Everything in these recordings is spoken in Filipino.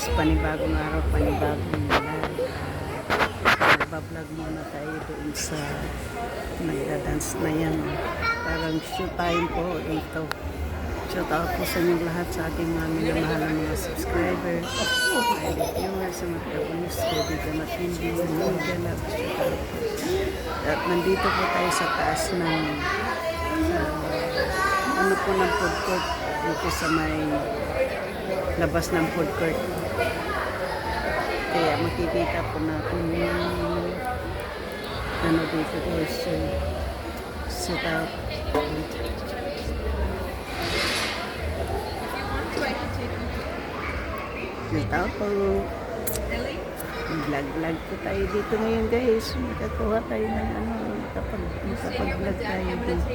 guys, panibagong araw, panibagong vlog. Nagbablog muna tayo doon sa nagda-dance na yan. Parang shoot time po dito. Shout out po sa inyong lahat, sa ating mga minamahal na mga subscribers, my viewers, sa mga kabunus, Baby Gamat Hindi, Luga Love, shout out po. At nandito po tayo sa taas ng ano po ng food court dito sa may labas ng food court. Kaya makikita po natin yung ano dito guys, set up. Set up po. Vlog po tayo dito ngayon guys. Makakuha tayo ng ano, makapag-vlog tayo dito.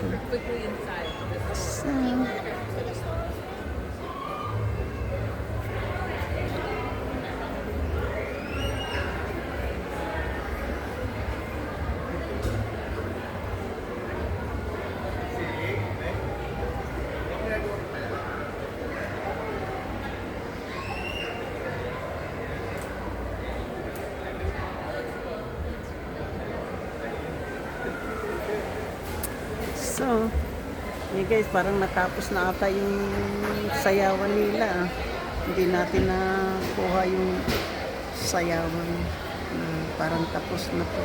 So, hey guys, parang natapos na ata yung sayawan nila. Hindi natin nakuha yung sayawan. Parang tapos na po.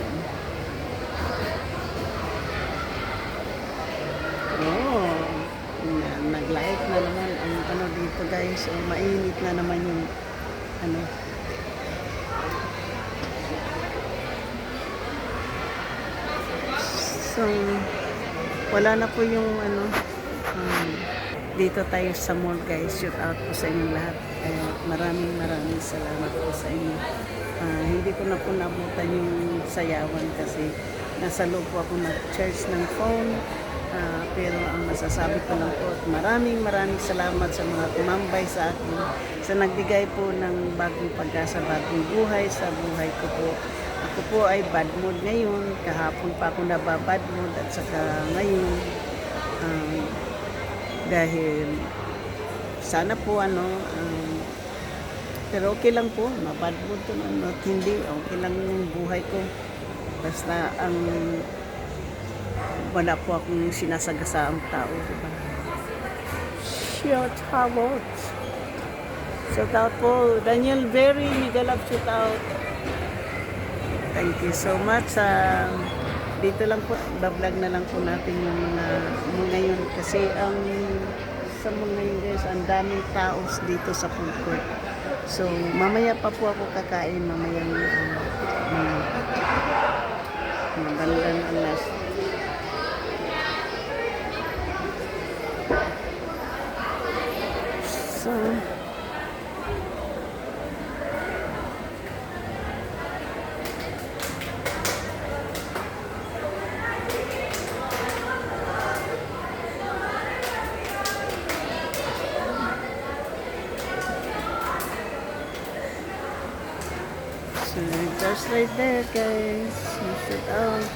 Oh, nag-light na naman ang ano dito guys. So, mainit na naman yung ano. So, wala na po yung ano, dito tayo sa mall guys. Shout out po sa inyong lahat. Maraming salamat po sa inyo. Hindi ko na po nabutan yung sayawan kasi nasa loob po ako nag-charge ng phone. Pero ang masasabi ko lang po, maraming salamat sa mga tumambay sa akin, sa nagbigay po ng bagong pag-asa, bagong buhay sa buhay ko po. Ako po ay bad mood ngayon. Kahapon pa ako nababad mood at saka ngayon. Dahil sana po ano, pero okay lang po. Mabad mood to at hindi. Okay lang yung buhay ko. Basta ang wala po akong sinasagasa ang tao. Diba? Shout out. Shout out po. Daniel Berry, mega love shout out. Thank you so much. Dito lang po, bablog na lang po natin yung mga ngayon. Kasi ang sa mga ngayon guys, ang daming taos dito sa food court. So, mamaya pa po ako kakain. Mamaya bandang alas. So, just right there guys. Shout out.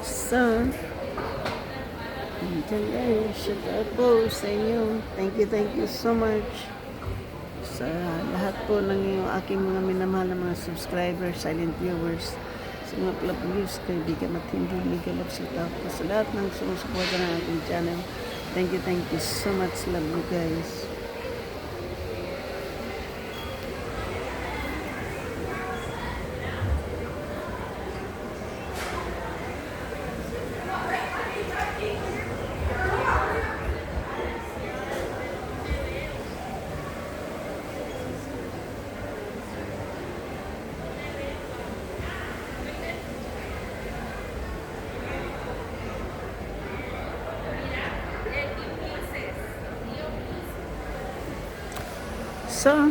So, shout out po sa inyo. Thank you so much sa lahat po ng yung aking mga minamahal na mga subscribers, silent viewers, sa mga club views, kaibigan at hindi legal. Shout out po sa lahat ng sumusuporta ng aking channel. Thank you so much. Love you guys. So,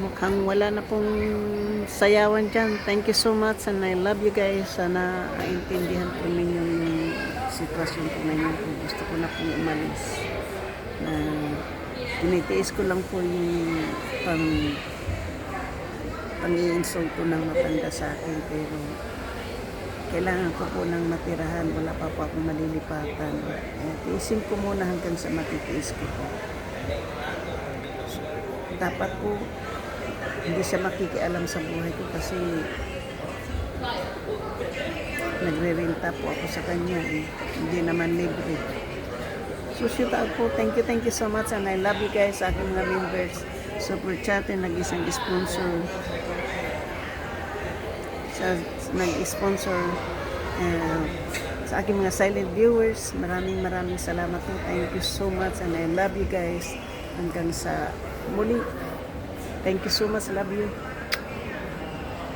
mukhang wala na pong sayawan dyan. Thank you so much and I love you guys. Sana maintindihan po ninyo yung sitwasyon po ngayon kung gusto ko na pong umalis. Tinitiis ko lang po yung pang-i-insulto ng matanda sa akin, pero kailangan ko po ng matirahan, wala pa po akong malilipatan. Tiisin ko muna hanggang sa matitiis ko po. Dapat po hindi siya makikialam sa buhay ko kasi nagre-renta po ako sa kanya hindi naman libre. So shoot out po, thank you so much and I love you guys, sa aking mga members, super chat and nag-isang sponsor nag-sponsor sa aking mga silent viewers. Maraming salamat po. Thank you so much and I love you guys. Hanggang sa muli. Thank you so much. Love you.